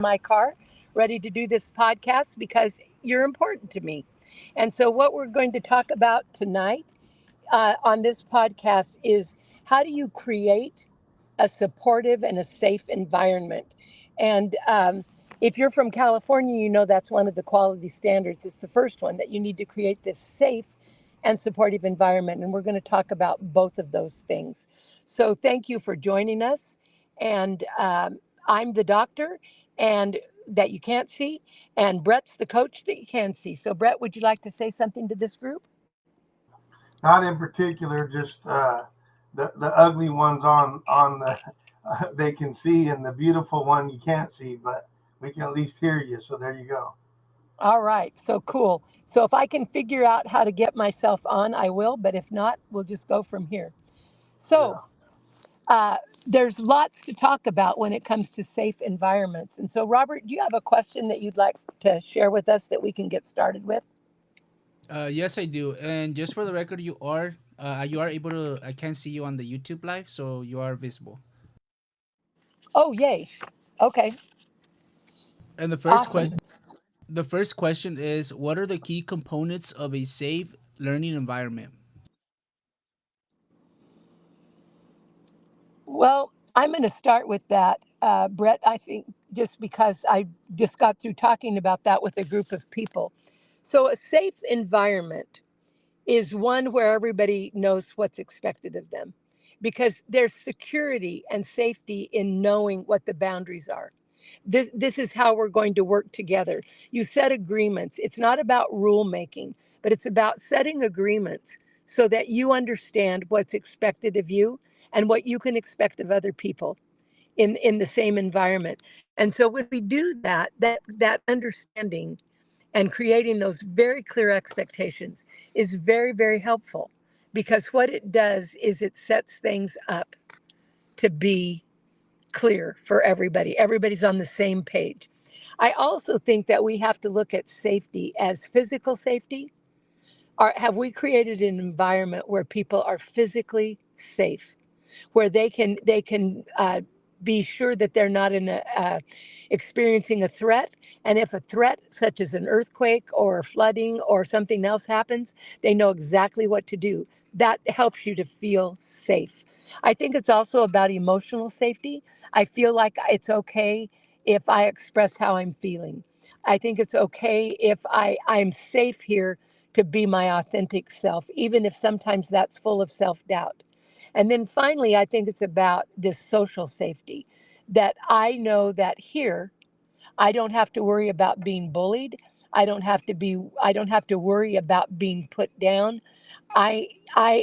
my car, ready to do this podcast because you're important to me. And so, what we're going to talk about tonight on this podcast is how do you create a supportive and a safe environment? And if you're from California, you know that's one of the quality standards. It's the first one that you need to create this safe and supportive environment. And we're going to talk about both of those things. So thank you for joining us. And I'm the doctor and that you can't see, and Brett's the coach that you can see. So Brett, would you like to say something to this group? Not in particular, just the ugly ones on the they can see, and the beautiful one you can't see, but we can at least hear you. So there you go. All right, so cool. So if I can figure out how to get myself on, I will, but if not, we'll just go from here. Yeah. So uh, there's lots to talk about when it comes to safe environments. And so, Robert, do you have a question that you'd like to share with us that we can get started with? Yes, I do. And just for the record, you are able to. I can see you on the YouTube live, so you are visible. Oh, yay. Okay, And awesome. the first question is, what are the key components of a safe learning environment? Well, I'm going to start with that, Brett. I think just because I just got through talking about that with a group of people. So, a safe environment is one where everybody knows what's expected of them because there's security and safety in knowing what the boundaries are. This is how we're going to work together. You set agreements. It's not about rule making, but it's about setting agreements so that you understand what's expected of you and what you can expect of other people in the same environment. And so when we do that, that understanding and creating those very clear expectations is very, very helpful because what it does is it sets things up to be clear for everybody. Everybody's on the same page. I also think that we have to look at safety as physical safety. Have we created an environment where people are physically safe, where they can be sure that they're not experiencing a threat, and if a threat such as an earthquake or flooding or something else happens, they know exactly what to do. That helps you to feel safe. I think it's also about emotional safety. I feel like it's okay if I express how I'm feeling. I think it's okay if I'm safe here to be my authentic self, even if sometimes that's full of self doubt. And then finally, I think it's about this social safety that I know that here I don't have to worry about being bullied. I don't have to worry about being put down. I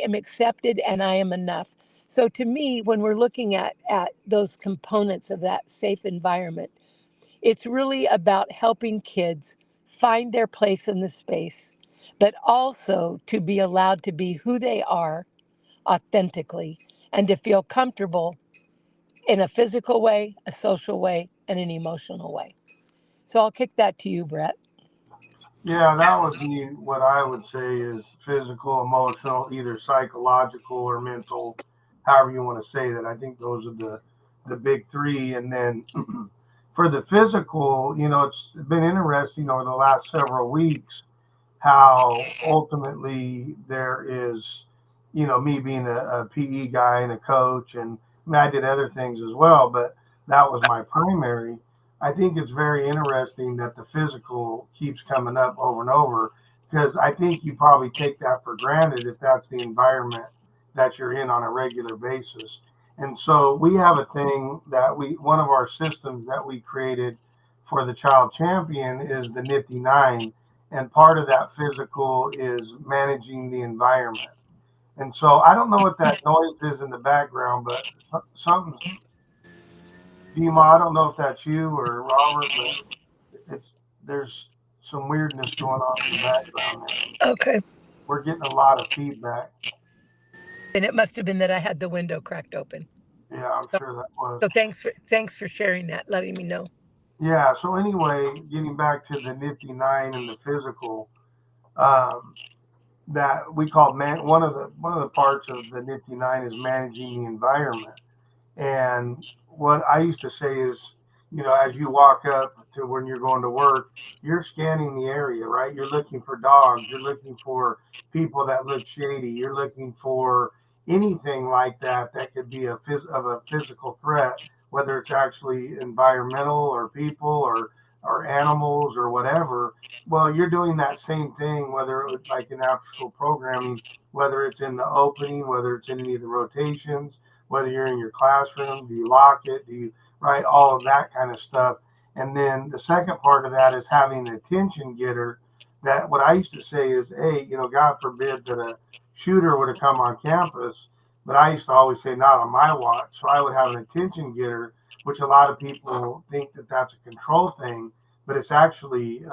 am accepted and I am enough. So to me, when we're looking at those components of that safe environment, it's really about helping kids find their place in the space, but also to be allowed to be who they are authentically and to feel comfortable in a physical way, a social way, and an emotional way. So I'll kick that to you, Brett. Yeah, that would be what I would say is physical, emotional, either psychological or mental, however you want to say that. I think those are the big three. And then for the physical, it's been interesting over the last several weeks how ultimately there is, me being a PE guy and a coach, and I mean, I did other things as well, but that was my primary. I think it's very interesting that the physical keeps coming up over and over because I think you probably take that for granted if that's the environment that you're in on a regular basis. And so we have a thing that one of our systems that we created for the child champion is the Nifty Nine, and part of that physical is managing the environment. And so I don't know what that noise is in the background, but something's Dima. I don't know if that's you or Robert, but it's there's some weirdness going on in the background there. Okay. We're getting a lot of feedback. And it must have been that I had the window cracked open. Yeah, I'm So, sure that was. so thanks for sharing that, letting me know. Yeah. So anyway, getting back to the Nifty Nine and the physical, um, that we call one of the parts of the Nifty Nine is managing the environment. And what I used to say is as you walk up to when you're going to work, you're scanning the area, right? You're looking for dogs, you're looking for people that look shady, you're looking for anything like that that could be of a physical threat, whether it's actually environmental or people or animals or whatever. Well, you're doing that same thing, whether it was like in after school programming, whether it's in the opening, whether it's in any of the rotations, whether you're in your classroom, do you lock it? Do you, right? All of that kind of stuff. And then the second part of that is having an attention getter. That what I used to say is, hey, God forbid that a shooter would have come on campus, but I used to always say, not on my watch. So I would have an attention getter, which a lot of people think that that's a control thing, but it's actually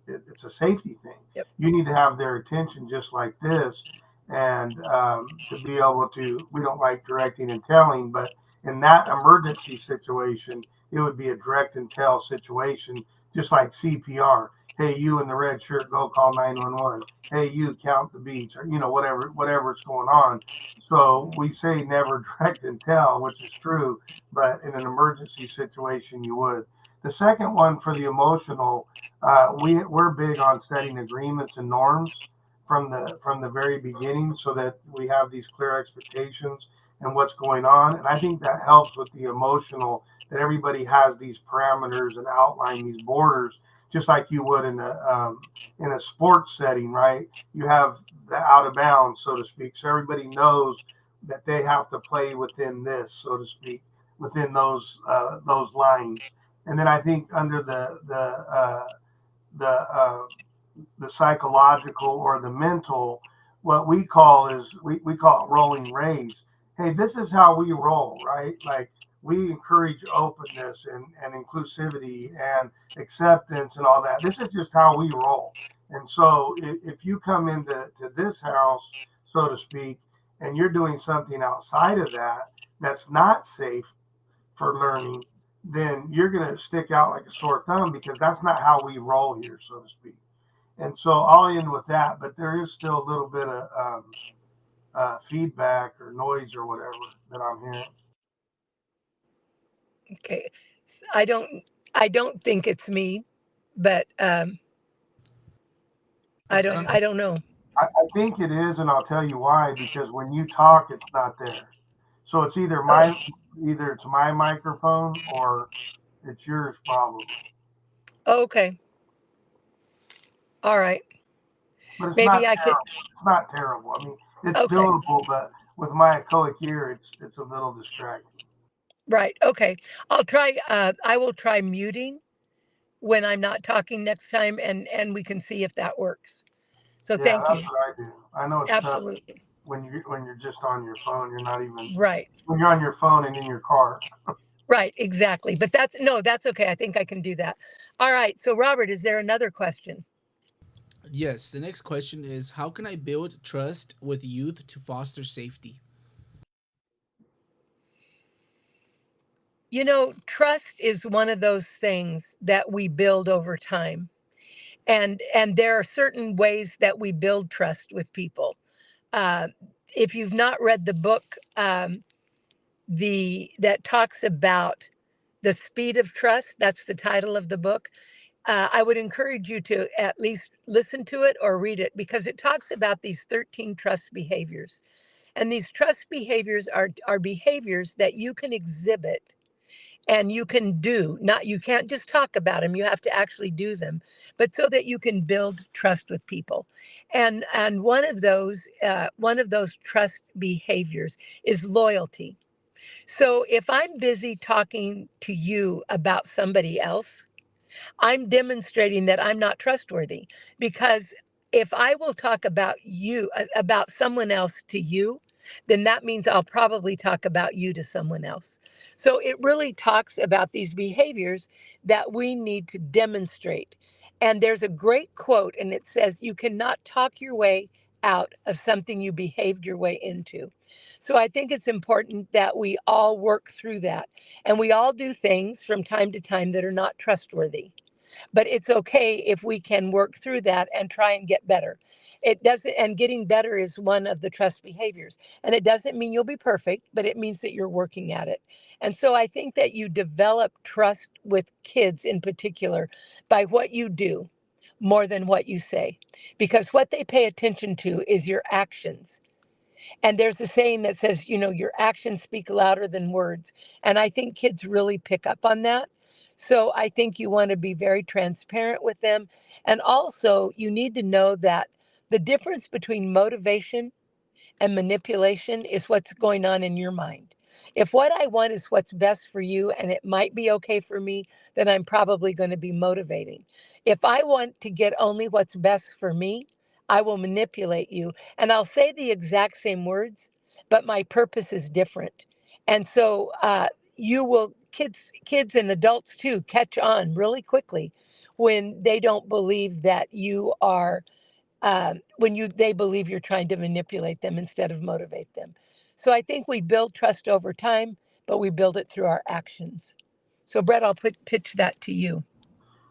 it's a safety thing. Yep. You need to have their attention just like this, and to be able to. We don't like directing and telling, but in that emergency situation, it would be a direct and tell situation, just like CPR. Hey, you in the red shirt, go call 911. Hey, you count the beats, or whatever's going on. So we say never direct and tell, which is true, but in an emergency situation, you would. The second one for the emotional, we're big on setting agreements and norms from the very beginning, so that we have these clear expectations and what's going on. And I think that helps with the emotional, that everybody has these parameters and outline these borders, just like you would in a sports setting, right? You have the out of bounds, so to speak, so everybody knows that they have to play within this, so to speak, within those lines. And then I think under the the psychological or the mental, what we call it rolling rays. Hey, this is how we roll, right? Like, we encourage openness and inclusivity and acceptance and all that. This is just how we roll. And so if you come into this house, so to speak, and you're doing something outside of that that's not safe for learning, then you're going to stick out like a sore thumb, because that's not how we roll here, so to speak. And so I'll end with that, but there is still a little bit of feedback or noise or whatever that I'm hearing. Okay. I don't think it's me, but I It's don't gonna. I don't know. I think it is, and I'll tell you why. Because when you talk, it's not there. So it's Oh, either it's my microphone or it's yours, probably. okay. All right. But it's Maybe not I could. terrible. It's not terrible. I mean, it's Okay. doable, but with my echoic ear, it's a little distracting. Right. Okay. I will try muting when I'm not talking next time, and we can see if that works. So Yeah, thank that's you. what I do. I know it's tough Absolutely. when you're just on your phone. You're not even Right. when you're on your phone and in your car. Right, exactly. But that's no, that's okay. I think I can do that. All right. So Robert, is there another question? Yes. The next question is, how can I build trust with youth to foster safety? Trust is one of those things that we build over time. And there are certain ways that we build trust with people. Uh, if you've not read the book, the that talks about the speed of trust, that's the title of the book. I would encourage you to at least listen to it or read it, because it talks about these 13 trust behaviors. And these trust behaviors are behaviors that you can exhibit and you can do. Not, you can't just talk about them, you have to actually do them, but so that you can build trust with people. And one of those trust behaviors is loyalty. So if I'm busy talking to you about somebody else, I'm demonstrating that I'm not trustworthy, because if I will talk about you, about someone else to you, then that means I'll probably talk about you to someone else. So it really talks about these behaviors that we need to demonstrate. And there's a great quote, and it says, "You cannot talk your way out of something you behaved your way into." So I think it's important that we all work through that. And we all do things from time to time that are not trustworthy. but it's okay if we can work through that and try and get better. It doesn't, and getting better is one of the trust behaviors. And it doesn't mean you'll be perfect, but it means that you're working at it. And so I think that you develop trust with kids in particular by what you do more than what you say, because what they pay attention to is your actions. And there's a saying that says, your actions speak louder than words. And I think kids really pick up on that. So I think you want to be very transparent with them. And also, you need to know that the difference between motivation and manipulation is what's going on in your mind. If what I want is what's best for you and it might be okay for me, then I'm probably going to be motivating. If I want to get only what's best for me, I will manipulate you and I'll say the exact same words, but my purpose is different. And so you will, kids and adults too, catch on really quickly when they don't believe that you are when they believe you're trying to manipulate them instead of motivate them. So I think we build trust over time, but we build it through our actions. So Brett, I'll pitch that to you.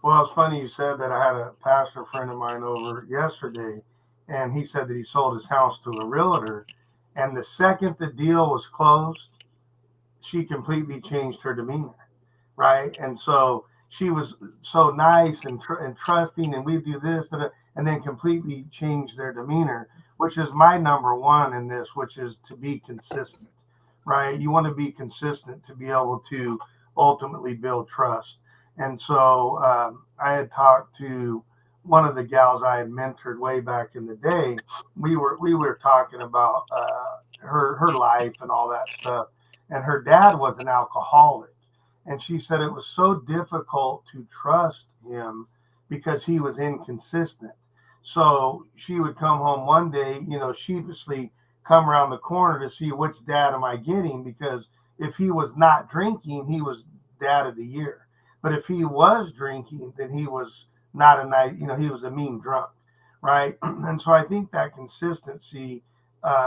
Well, it's funny you said that. I had a pastor friend of mine over yesterday, and he said that he sold his house to a realtor. And the second the deal was closed, she completely changed her demeanor, right? And so she was so nice and trusting, and we do this, and then completely changed their demeanor, which is my number one in this, which is to be consistent, right? You want to be consistent to be able to ultimately build trust. And so I had talked to one of the gals I had mentored way back in the day. We were talking about her life and all that stuff, and her dad was an alcoholic, and she said it was so difficult to trust him because he was inconsistent. So she would come home one day, sheepishly come around the corner to see which dad am I getting, because if he was not drinking, he was dad of the year. But if he was drinking, then he was not a nice, he was a mean drunk, right? And so I think that consistency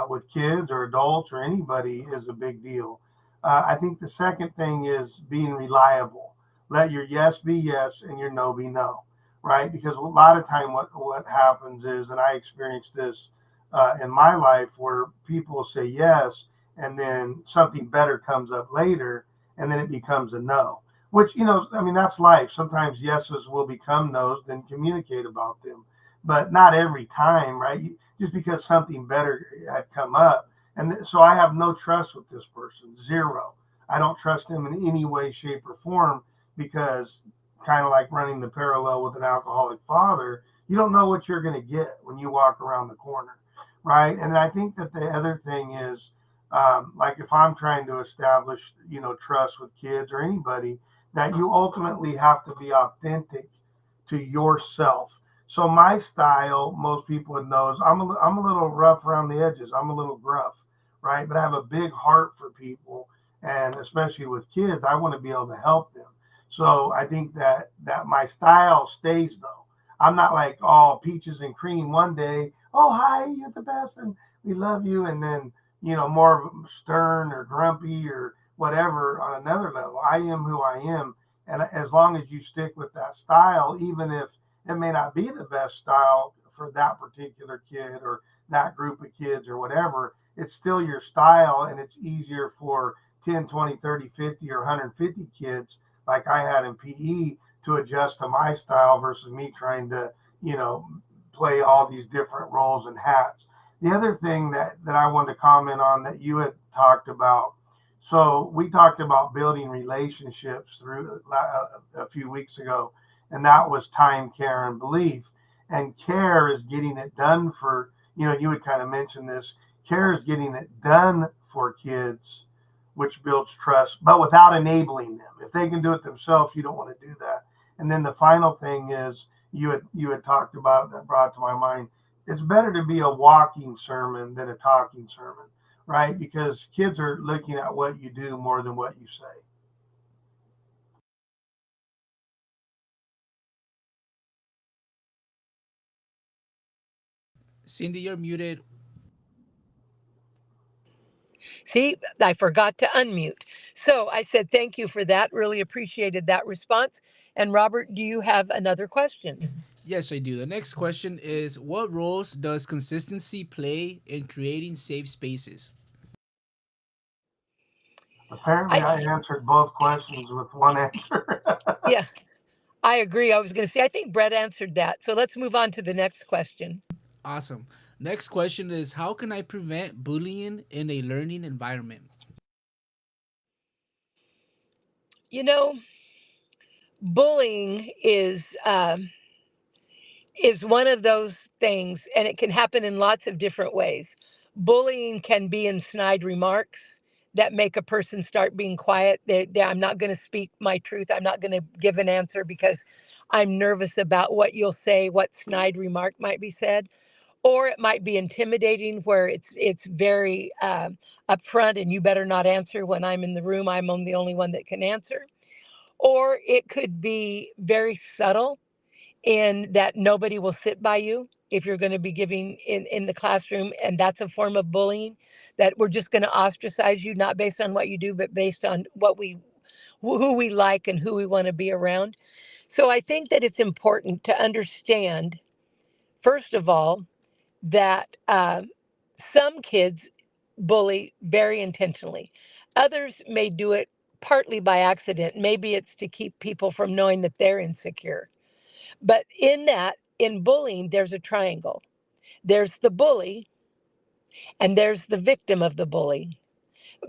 with kids or adults or anybody is a big deal. I think the second thing is being reliable. Let your yes be yes and your no be no, right? Because a lot of time what happens is, and I experienced this in my life, where people say yes and then something better comes up later and then it becomes a no. Which, I mean, that's life. Sometimes yeses will become nos, then communicate about them. But not every time, right? Just because something better had come up, and so I have no trust with this person, zero. I don't trust him in any way, shape, or form, because kind of like running the parallel with an alcoholic father, you don't know what you're going to get when you walk around the corner, right? And I think that the other thing is, like if I'm trying to establish, trust with kids or anybody, that you ultimately have to be authentic to yourself. So my style, most people would know, is I'm a little rough around the edges. I'm a little gruff, right? But I have a big heart for people, and especially with kids, I want to be able to help them. So I think that my style stays though. I'm not like all peaches and cream one day. Oh, hi, you're the best, and we love you, and then more of stern or grumpy or whatever on another level. I am who I am, and as long as you stick with that style, even if it may not be the best style for that particular kid or that group of kids or whatever, it's still your style, and it's easier for 10, 20, 30, 50, or 150 kids like I had in PE to adjust to my style versus me trying to, play all these different roles and hats. The other thing that I wanted to comment on that you had talked about, so we talked about building relationships through a few weeks ago, and that was time, care, and belief. And care is getting it done for, you would kind of mention this, care is getting it done for kids, which builds trust, but without enabling them. If they can do it themselves, you don't want to do that. And then the final thing is, you had talked about, that brought to my mind, it's better to be a walking sermon than a talking sermon, right? Because kids are looking at what you do more than what you say. Cindy, you're muted. See, I forgot to unmute. So I said thank you for that. Really appreciated that response. And Robert, do you have another question? Yes, I do. The next question is, what roles does consistency play in creating safe spaces? Apparently, I I answered both questions with one answer. Yeah, I agree. I was going to say I think Brett answered that. So let's move on to the next question. Awesome. Next question is, how can I prevent bullying in a learning environment? You know, bullying is one of those things, and it can happen in lots of different ways. Bullying can be in snide remarks that make a person start being quiet. I'm not going to speak my truth. I'm not going to give an answer because I'm nervous about what you'll say, what snide remark might be said. Or it might be intimidating, where it's very upfront, and you better not answer when I'm in the room. I'm the only one that can answer. Or it could be very subtle in that nobody will sit by you if you're going to be giving in the classroom, and that's a form of bullying, that we're just going to ostracize you, not based on what you do, but based on who we like and who we want to be around. So I think that it's important to understand, first of all, that some kids bully very intentionally. Others may do it partly by accident. Maybe it's to keep people from knowing that they're insecure. But in bullying, there's a triangle. There's the bully, and there's the victim of the bully.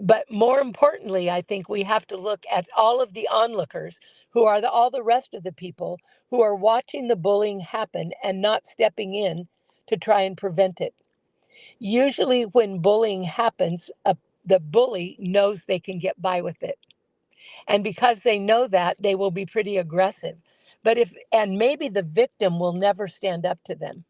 But more importantly, I think we have to look at all of the onlookers, who are all the rest of the people who are watching the bullying happen and not stepping in to try and prevent it. Usually, when bullying happens, the bully knows they can get by with it. And because they know that, they will be pretty aggressive. And maybe the victim will never stand up to them.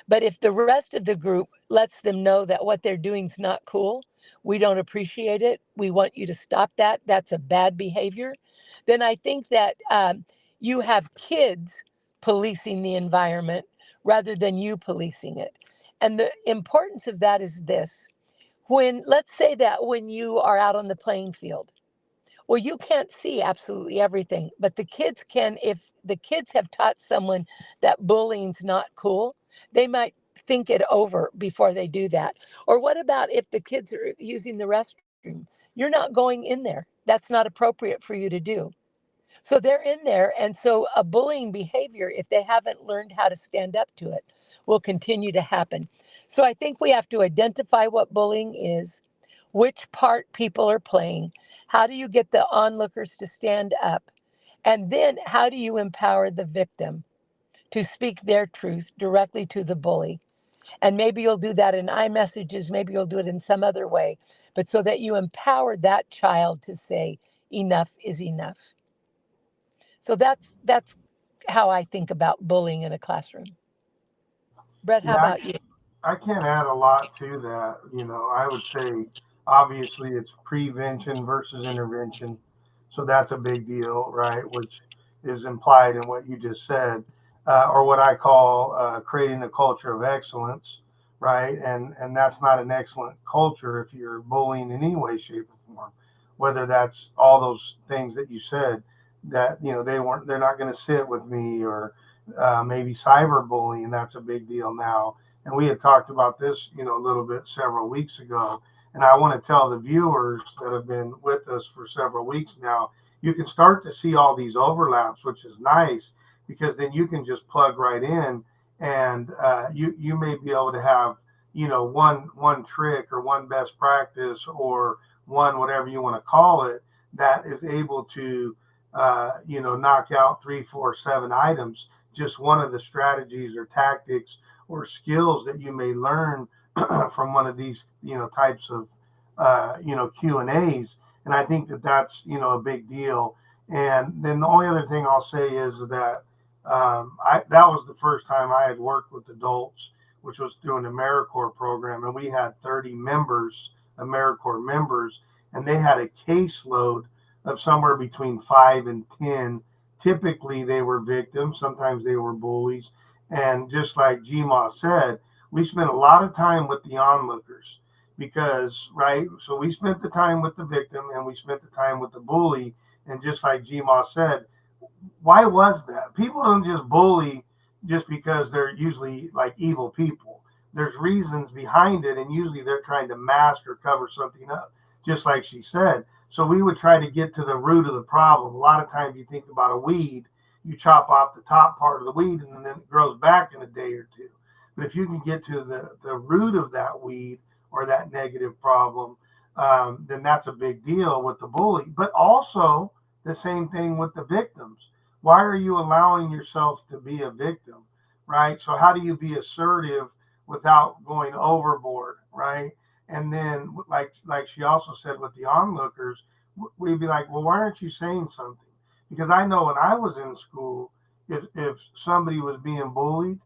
But if the rest of the group lets them know that what they're doing is not cool, we don't appreciate it, we want you to stop that, that's a bad behavior, then I think that you have kids policing the environment rather than you policing it. And the importance of that is this: let's say that when you are out on the playing field, well, you can't see absolutely everything, but the kids can. If the kids have taught someone that bullying's not cool, they might think it over before they do that. Or what about if the kids are using the restroom? You're not going in there. That's not appropriate for you to do. So they're in there. And so a bullying behavior, if they haven't learned how to stand up to it, will continue to happen. So I think we have to identify what bullying is, which part people are playing, how do you get the onlookers to stand up, and then how do you empower the victim to speak their truth directly to the bully. And maybe you'll do that in iMessages, maybe you'll do it in some other way, but so that you empower that child to say, enough is enough. So that's how I think about bullying in a classroom. Brett, how Yeah, about you? I can't add a lot to that. I would say obviously it's prevention versus intervention. So that's a big deal, right? Which is implied in what you just said, or what I call creating a culture of excellence, right? And that's not an excellent culture if you're bullying in any way, shape, or form. Whether that's all those things that you said, that they're not going to sit with me, or maybe cyberbullying. That's a big deal now, and we had talked about this, a little bit several weeks ago. And I want to tell the viewers that have been with us for several weeks now, you can start to see all these overlaps, which is nice, because then you can just plug right in, and you may be able to have, one trick or one best practice or one whatever you want to call it, that is able to knock out 3, 4, 7 items, just one of the strategies or tactics or skills that you may learn from one of these, types of, Q and A's. And I think that that's, a big deal. And then the only other thing I'll say is that that was the first time I had worked with adults, which was through an AmeriCorps program, and we had 30 members, AmeriCorps members, and they had a caseload of somewhere between 5 and 10. Typically, they were victims. Sometimes they were bullies. And just like GMA said, we spent a lot of time with the onlookers. because, right, so we spent the time with the victim and we spent the time with the bully. And just like Gma said, why was that? People don't just bully just because they're usually like evil people. There's reasons behind it, and usually they're trying to mask or cover something up, just like she said. So we would try to get to the root of the problem. A lot of times you think about a weed, you chop off the top part of the weed and then it grows back in a day or two. But if you can get to the root of that weed or that negative problem, then that's a big deal with the bully. But also the same thing with the victims. Why are you allowing yourself to be a victim, right? So how do you be assertive without going overboard, right? And then, like she also said with the onlookers, we'd be like, well, why aren't you saying something? Because I know when I was in school, if somebody was being bullied,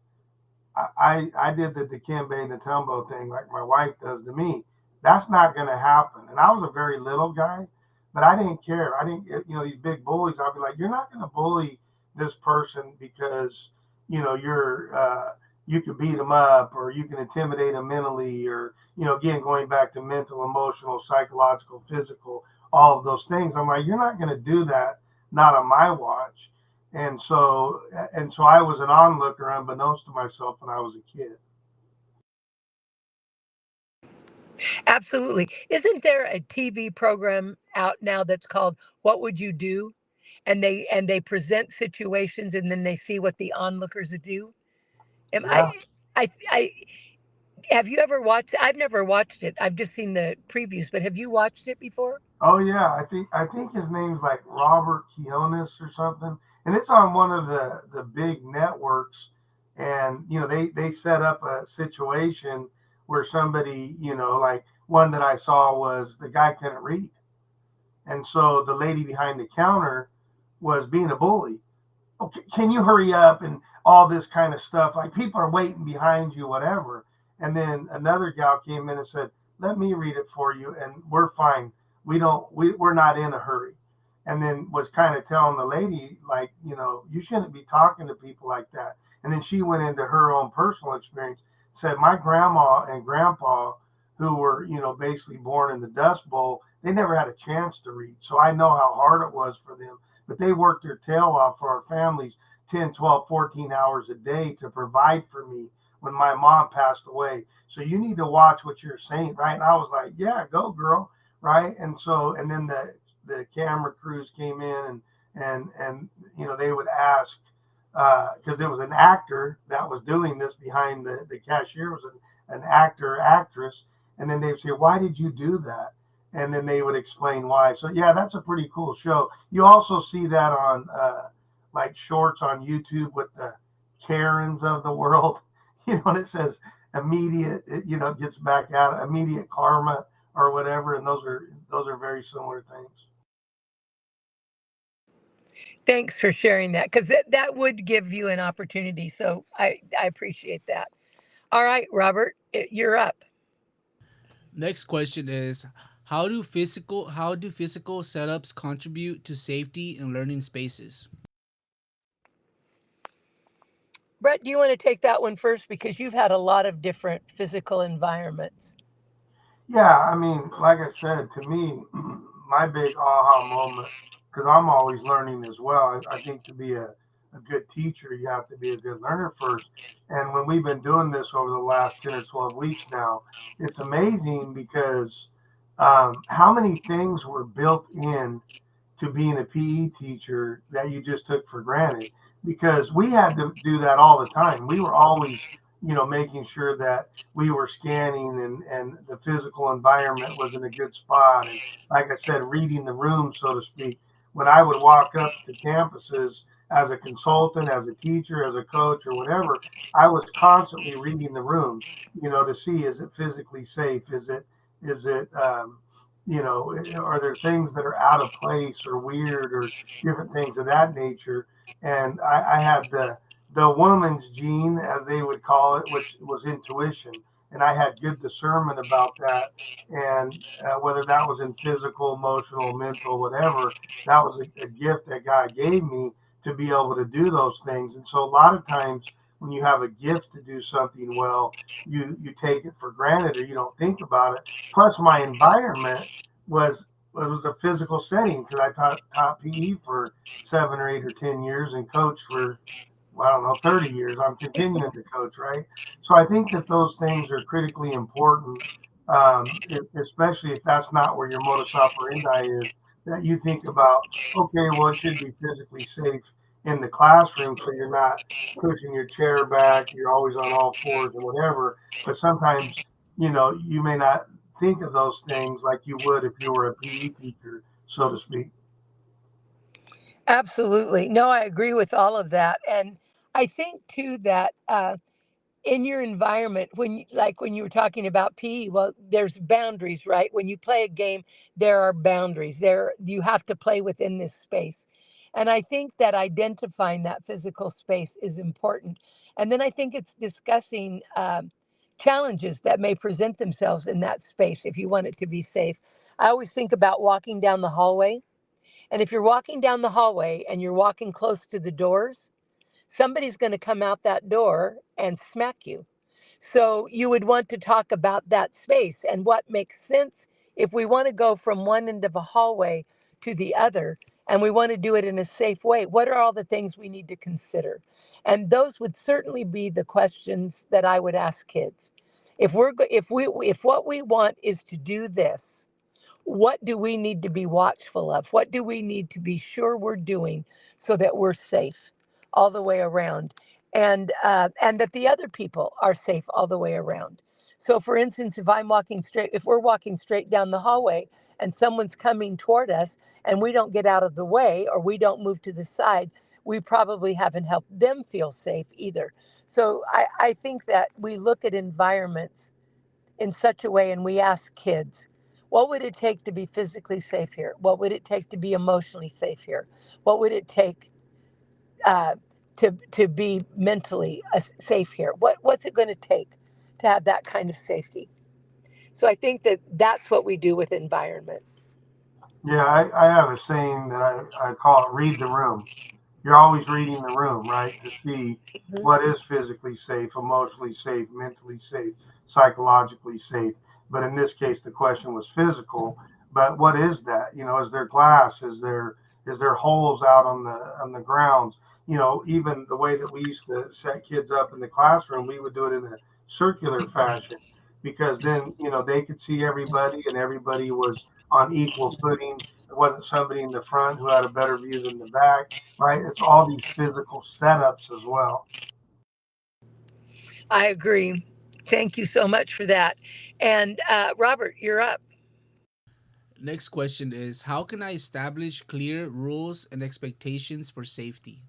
I did the Dikembe Natumbo thing like my wife does to me. That's not going to happen. And I was a very little guy, but I didn't care. I didn't, these big bullies, I'd be like, you're not going to bully this person because, you can beat them up or you can intimidate them mentally or, again, going back to mental, emotional, psychological, physical, all of those things. I'm like, you're not going to do that, not on my watch. And so I was an onlooker unbeknownst to myself when I was a kid. Absolutely. Isn't there a TV program out now that's called What Would You Do? And they present situations and then they see what the onlookers do. Am Yeah. I have you ever watched? I've never watched it. I've just seen the previews, but have you watched it before? Oh yeah. I think his name's like Robert Kionis or something. And it's on one of the big networks. And they set up a situation where somebody, like one that I saw was the guy couldn't read. And so the lady behind the counter was being a bully. Okay, can you hurry up and all this kind of stuff? Like people are waiting behind you, whatever. And then another gal came in and said, "Let me read it for you, and we're fine. We're not in a hurry." And then was kind of telling the lady, like, you shouldn't be talking to people like that. And then she went into her own personal experience, said, "My grandma and grandpa, who were, basically born in the Dust Bowl, they never had a chance to read. So I know how hard it was for them, but they worked their tail off for our families 10, 12, 14 hours a day to provide for me when my mom passed away. So you need to watch what you're saying," right? And I was like, "Yeah, go girl," right? And then the camera crews came in and they would ask because there was an actor that was doing this behind the cashier was an actor actress, and then they'd say, "Why did you do that?" And then they would explain why. So yeah, that's a pretty cool show. You also see that on like shorts on YouTube with the Karens of the world, and it says immediate, it gets back out, immediate karma or whatever, and those are very similar things. Thanks for sharing that because that would give you an opportunity. So I appreciate that. All right, Robert, you're up. Next question is, how do physical setups contribute to safety in learning spaces? Brett, do you want to take that one first because you've had a lot of different physical environments? Yeah, I mean, like I said, to me, my big aha moment, because I'm always learning as well. I think to be a good teacher, you have to be a good learner first. And when we've been doing this over the last 10 or 12 weeks now, it's amazing because how many things were built in to being a PE teacher that you just took for granted because we had to do that all the time. We were always, making sure that we were scanning and the physical environment was in a good spot. And like I said, reading the room, so to speak. When I would walk up to campuses as a consultant, as a teacher, as a coach, or whatever, I was constantly reading the room, to see is it physically safe? Is it are there things that are out of place or weird or different things of that nature? And I had the woman's gene, as they would call it, which was intuition. And I had good discernment about that. And whether that was in physical, emotional, mental, whatever, that was a gift that God gave me to be able to do those things. And so a lot of times when you have a gift to do something well, you take it for granted or you don't think about it. Plus, my environment was it was a physical setting because I taught PE for 7 or 8 or 10 years and coached for I don't know 30 years. I'm continuing to coach, right? So I think that those things are critically important, especially if that's not where your modus operandi is. That you think about, okay, well, it should be physically safe in the classroom, so you're not pushing your chair back, you're always on all fours or whatever. But sometimes, you may not think of those things like you would if you were a PE teacher, so to speak. Absolutely. No, I agree with all of that. And I think too that in your environment, when you were talking about PE, well, there's boundaries, right? When you play a game, there are boundaries. There you have to play within this space. And I think that identifying that physical space is important. And then I think it's discussing challenges that may present themselves in that space if you want it to be safe. I always think about walking down the hallway. And if you're walking down the hallway and you're walking close to the doors, somebody's going to come out that door and smack you. So you would want to talk about that space and what makes sense if we want to go from one end of a hallway to the other and we want to do it in a safe way. What are all the things we need to consider? And those would certainly be the questions that I would ask kids. If what we want is to do this, what do we need to be watchful of? What do we need to be sure we're doing so that we're safe all the way around, and that the other people are safe all the way around? So, for instance, if we're walking straight down the hallway and someone's coming toward us and we don't get out of the way or we don't move to the side, we probably haven't helped them feel safe either. So, I think that we look at environments in such a way and we ask kids, what would it take to be physically safe here? What would it take to be emotionally safe here? What would it take uh, to be mentally safe here? What's it going to take to have that kind of safety? So I think that that's what we do with environment. Yeah, I have a saying that I call it read the room. You're always reading the room, right? To see Mhm. what is physically safe, emotionally safe, mentally safe, psychologically safe. But in this case, the question was physical. But what is that? Is there glass? Is there holes out on the grounds? Even the way that we used to set kids up in the classroom, we would do it in a circular fashion because then they could see everybody and everybody was on equal footing. It wasn't somebody in the front who had a better view than the back, right? It's all these physical setups as well. I agree. Thank you so much for that. And Robert, you're up. Next question is, how can I establish clear rules and expectations for safety?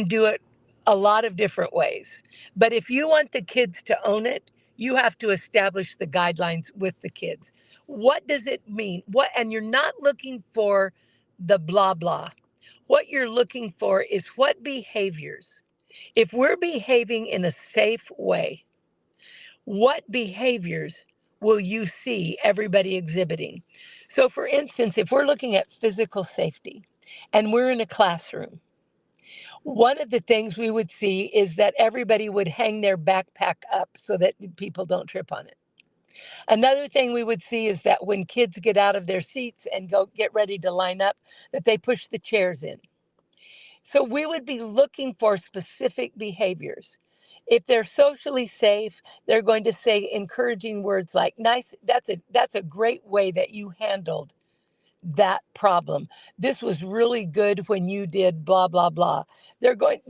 Do it a lot of different ways. But if you want the kids to own it, you have to establish the guidelines with the kids. What does it mean? And you're not looking for the blah blah. What you're looking for is what behaviors. If we're behaving in a safe way, what behaviors will you see everybody exhibiting? So for instance, if we're looking at physical safety and we're in a classroom, one of the things we would see is that everybody would hang their backpack up so that people don't trip on it. Another thing we would see is that when kids get out of their seats and go get ready to line up, that they push the chairs in. So we would be looking for specific behaviors. If they're socially safe, they're going to say encouraging words like nice, that's a great way that you handled that problem. This was really good when you did blah blah blah. We're going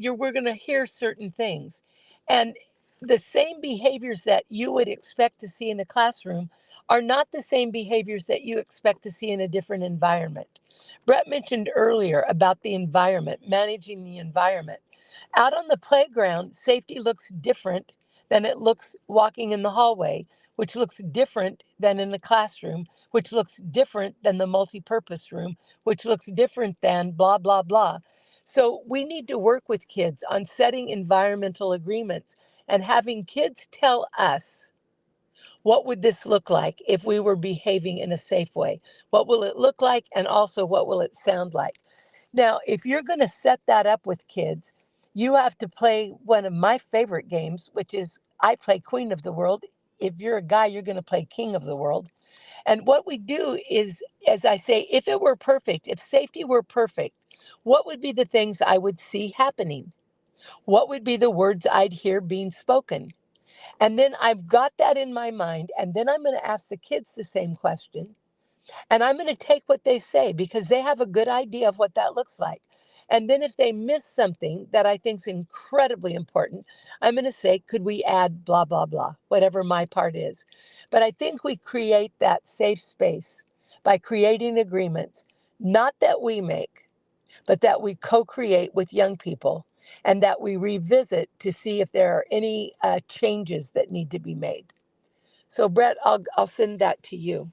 to hear certain things. And the same behaviors that you would expect to see in a classroom are not the same behaviors that you expect to see in a different environment. Brett mentioned earlier about the environment, managing the environment. Out on the playground, safety looks different than it looks walking in the hallway, which looks different than in the classroom, which looks different than the multi-purpose room, which looks different than blah, blah, blah. So we need to work with kids on setting environmental agreements and having kids tell us, what would this look like if we were behaving in a safe way? What will it look like? And also, what will it sound like? Now, if you're going to set that up with kids, you have to play one of my favorite games, which is I play Queen of the World. If you're a guy, you're going to play King of the World. And what we do is, as I say, if it were perfect, if safety were perfect, what would be the things I would see happening? What would be the words I'd hear being spoken? And then I've got that in my mind. And then I'm going to ask the kids the same question. And I'm going to take what they say because they have a good idea of what that looks like. And then if they miss something that I think is incredibly important, I'm going to say, could we add blah, blah, blah, whatever my part is. But I think we create that safe space by creating agreements, not that we make, but that we co-create with young people and that we revisit to see if there are any changes that need to be made. So Brett, I'll send that to you.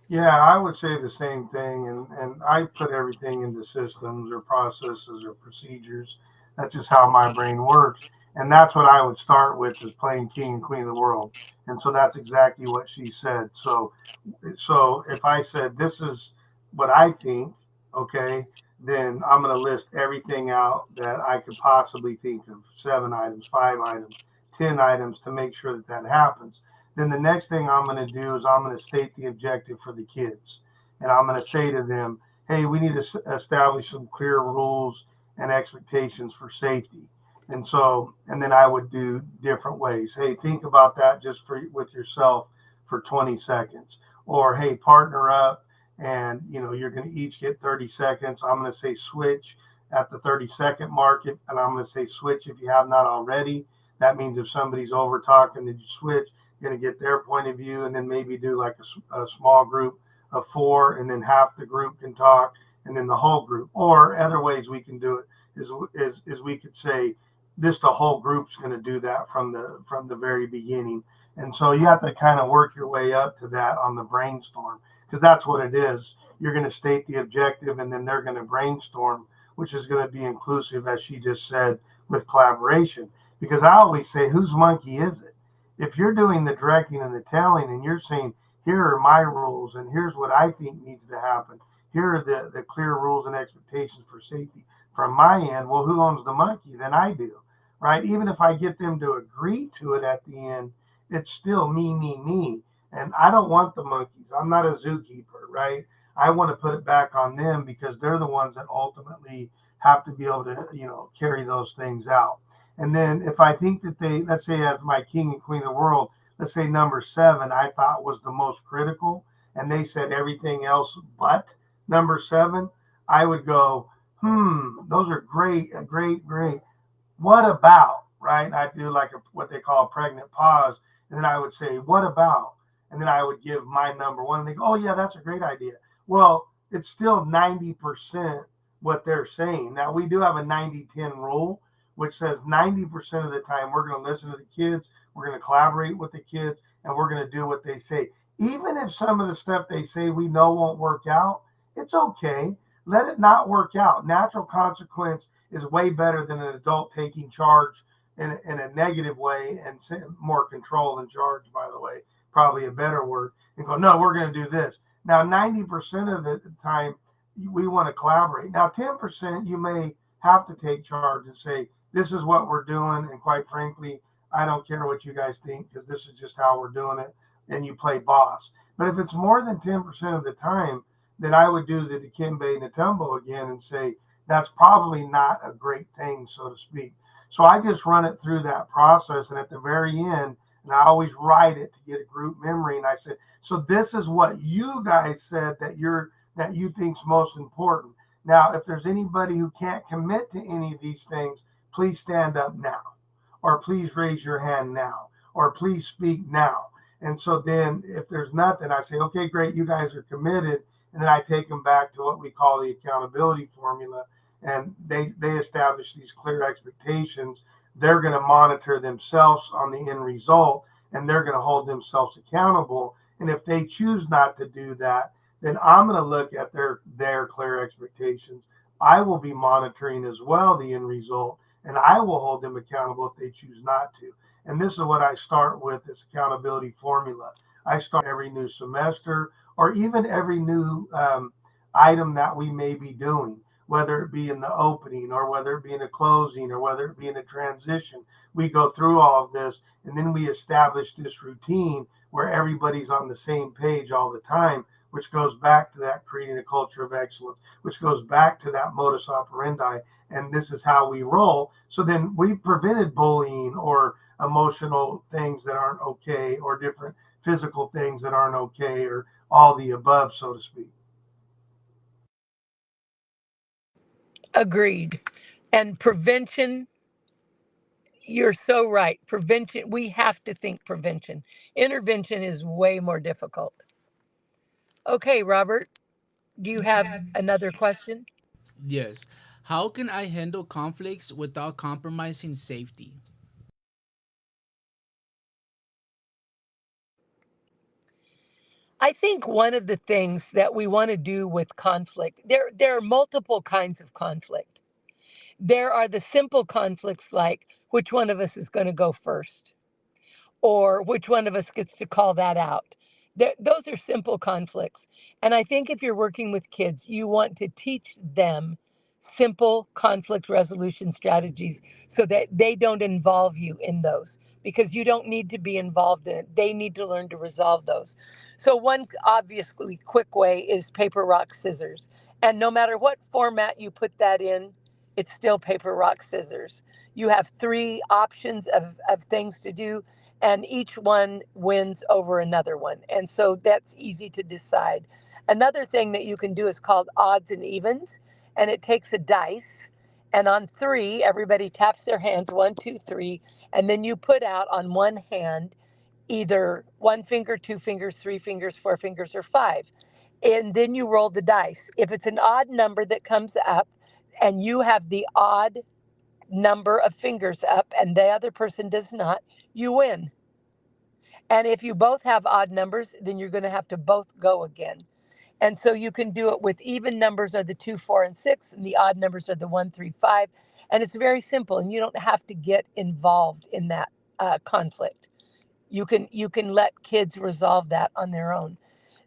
Yeah, I would say the same thing, and I put everything into systems or processes or procedures. That's just how my brain works, and that's what I would start with is playing king and queen of the world. And so that's exactly what she said. So if I said this is what I think, okay, then I'm going to list everything out that I could possibly think of, 7 items, 5 items, 10 items to make sure that that happens. Then the next thing I'm going to do is I'm going to state the objective for the kids. And I'm going to say to them, hey, we need to establish some clear rules and expectations for safety. And so, and then I would do different ways. Hey, think about that just for with yourself for 20 seconds. Or, hey, partner up and, you're going to each get 30 seconds. I'm going to say switch at the 30-second mark. And I'm going to say switch if you have not already. That means if somebody's over talking, then you switch, going to get their point of view, and then maybe do like a small group of 4, and then half the group can talk, and then the whole group. Or other ways we can do it is we could say this the whole group's going to do that from the very beginning. And so you have to kind of work your way up to that on the brainstorm, because that's what it is. You're going to state the objective, and then they're going to brainstorm, which is going to be inclusive, as she just said, with collaboration. Because I always say, whose monkey is it? If you're doing the directing and the telling and you're saying, here are my rules and here's what I think needs to happen, here are the clear rules and expectations for safety from my end, well, who owns the monkey? Then I do, right? Even if I get them to agree to it at the end, it's still me, me, me. And I don't want the monkeys. I'm not a zookeeper, right? I want to put it back on them because they're the ones that ultimately have to be able to, carry those things out. And then if I think that let's say as my king and queen of the world, let's say number 7, I thought was the most critical, and they said everything else but number 7, I would go, those are great, great, great. What about, right? I do like what they call a pregnant pause. And then I would say, what about? And then I would give my number 1 and they go, oh yeah, that's a great idea. Well, it's still 90% what they're saying. Now we do have a 90-10 rule, which says 90% of the time we're going to listen to the kids, we're going to collaborate with the kids, and we're going to do what they say. Even if some of the stuff they say we know won't work out, it's okay. Let it not work out. Natural consequence is way better than an adult taking charge in a negative way and more control than charge, by the way, probably a better word, and go, no, we're going to do this. Now, 90% of the time, we want to collaborate. Now, 10%, you may have to take charge and say, this is what we're doing. And quite frankly, I don't care what you guys think because this is just how we're doing it. And you play boss. But if it's more than 10% of the time, then I would do the Dikembe Natumbo again and say, that's probably not a great thing, so to speak. So I just run it through that process. And at the very end, and I always write it to get a group memory. And I said, so this is what you guys said that you think's most important. Now, if there's anybody who can't commit to any of these things, please stand up now, or please raise your hand now, or please speak now. And so then if there's nothing, I say, okay, great, you guys are committed. And then I take them back to what we call the accountability formula. And they establish these clear expectations. They're going to monitor themselves on the end result, and they're going to hold themselves accountable. And if they choose not to do that, then I'm going to look at their clear expectations. I will be monitoring as well the end result, and I will hold them accountable if they choose not to. And this is what I start with, this accountability formula. I start every new semester or even every new item that we may be doing. whether it be in the opening or whether it be in a closing or whether it be in a transition. We go through all of this and then we establish this routine where everybody's on the same page all the time, which goes back to that creating a culture of excellence, which goes back to that modus operandi. And this is how we roll. So then we've prevented bullying or emotional things that aren't okay or different physical things that aren't okay or all the above, so to speak. Agreed. And prevention, you're so right. Prevention, we have to think prevention. Intervention is way more difficult. Okay, Robert, do you have another question? Yes. How can I handle conflicts without compromising safety? I think one of the things that we want to do with conflict, there are multiple kinds of conflict. There are the simple conflicts like which one of us is going to go first, or which one of us gets to call that out. Those are simple conflicts. And I think if you're working with kids, you want to teach them simple conflict resolution strategies so that they don't involve you in those because you don't need to be involved in it. They need to learn to resolve those. So, one obviously quick way is paper, rock, scissors. And no matter what format you put that in, it's still paper, rock, scissors. You have three options of things to do and each one wins over another one. And so that's easy to decide. Another thing that you can do is called odds and evens, and it takes a dice. And on three, everybody taps their hands one, two, three, and then you put out on one hand either one finger, two fingers, three fingers, four fingers, or five. And then you roll the dice. If it's an odd number that comes up and you have the odd number of fingers up and the other person does not, you win. And if you both have odd numbers, then you're going to have to both go again. And so you can do it with even numbers are the 2, 4, and 6, and the odd numbers are the 1, 3, 5. And it's very simple, and you don't have to get involved in that conflict. You can let kids resolve that on their own.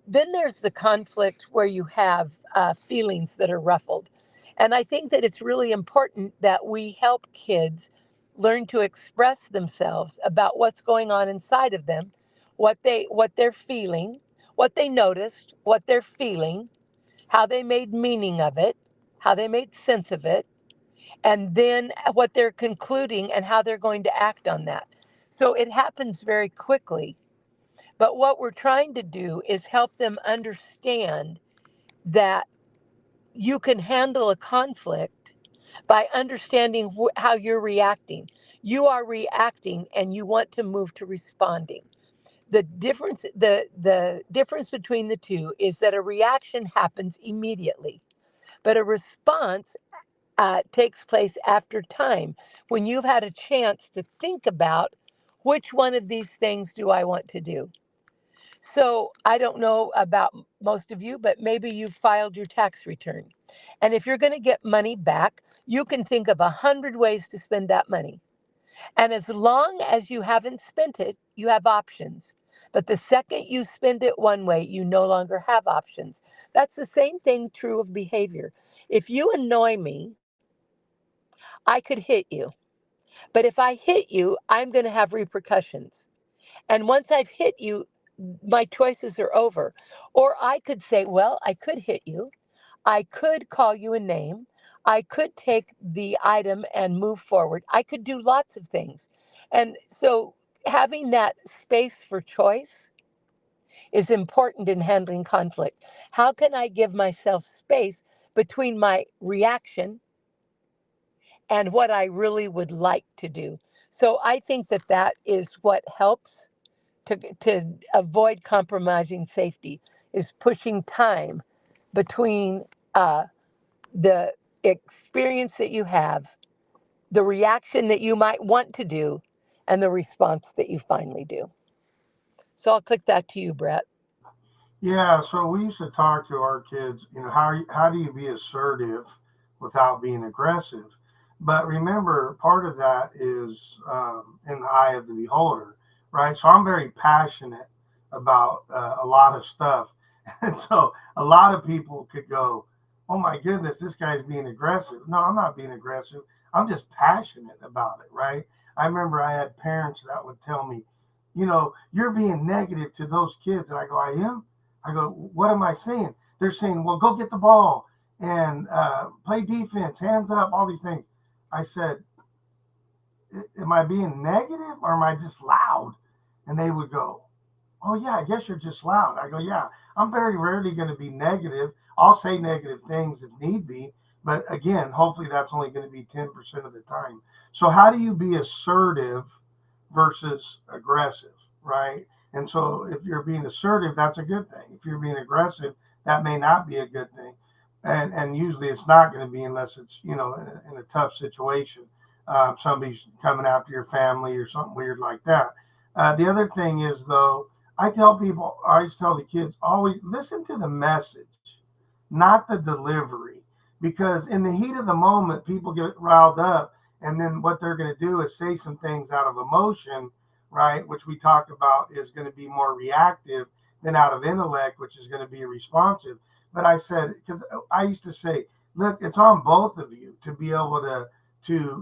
Then there's the conflict where you have feelings that are ruffled. And I think that it's really important that we help kids learn to express themselves about what's going on inside of them, what they're feeling, what they noticed, what they're feeling, how they made meaning of it, how they made sense of it, and then what they're concluding and how they're going to act on that. So it happens very quickly, but what we're trying to do is help them understand that you can handle a conflict by understanding how you're reacting. You are reacting and you want to move to responding. The difference between the two is that a reaction happens immediately, but a response takes place after time when you've had a chance to think about which one of these things do I want to do. So I don't know about most of you, but maybe you've filed your tax return. And if you're going to get money back, you can think of 100 ways to spend that money. And as long as you haven't spent it, you have options. But the second you spend it one way, you no longer have options. That's the same thing true of behavior. If you annoy me, I could hit you. But if I hit you, I'm going to have repercussions. And once I've hit you, my choices are over. Or I could say, well, I could hit you. I could call you a name. I could take the item and move forward. I could do lots of things. And so having that space for choice is important in handling conflict. How can I give myself space between my reaction and what I really would like to do? So I think that that is what helps to avoid compromising safety is pushing time between the experience that you have, the reaction that you might want to do, and the response that you finally do. So I'll click that to you, Brett. Yeah, so we used to talk to our kids, how do you be assertive without being aggressive? But remember, part of that is in the eye of the beholder, right? So I'm very passionate about a lot of stuff. And so a lot of people could go, oh my goodness, this guy's being aggressive. No, I'm not being aggressive. I'm just passionate about it, right? I remember I had parents that would tell me, you're being negative to those kids. And I go, I am? I go, what am I saying? They're saying, well, go get the ball and play defense, hands up, all these things. I said, am I being negative or am I just loud? And they would go, oh, yeah, I guess you're just loud. I go, yeah, I'm very rarely going to be negative. I'll say negative things if need be. But again, hopefully that's only going to be 10% of the time. So, how do you be assertive versus aggressive, right? And so, if you're being assertive, that's a good thing. If you're being aggressive, that may not be a good thing. And usually it's not going to be unless it's, in a tough situation. Somebody's coming after your family or something weird like that. The other thing is, though, I always tell the kids, always listen to the message, not the delivery. Because in the heat of the moment, people get riled up. And then what they're going to do is say some things out of emotion, right? Which we talk about is going to be more reactive than out of intellect, which is going to be responsive. But I said, because I used to say, look, it's on both of you to be able to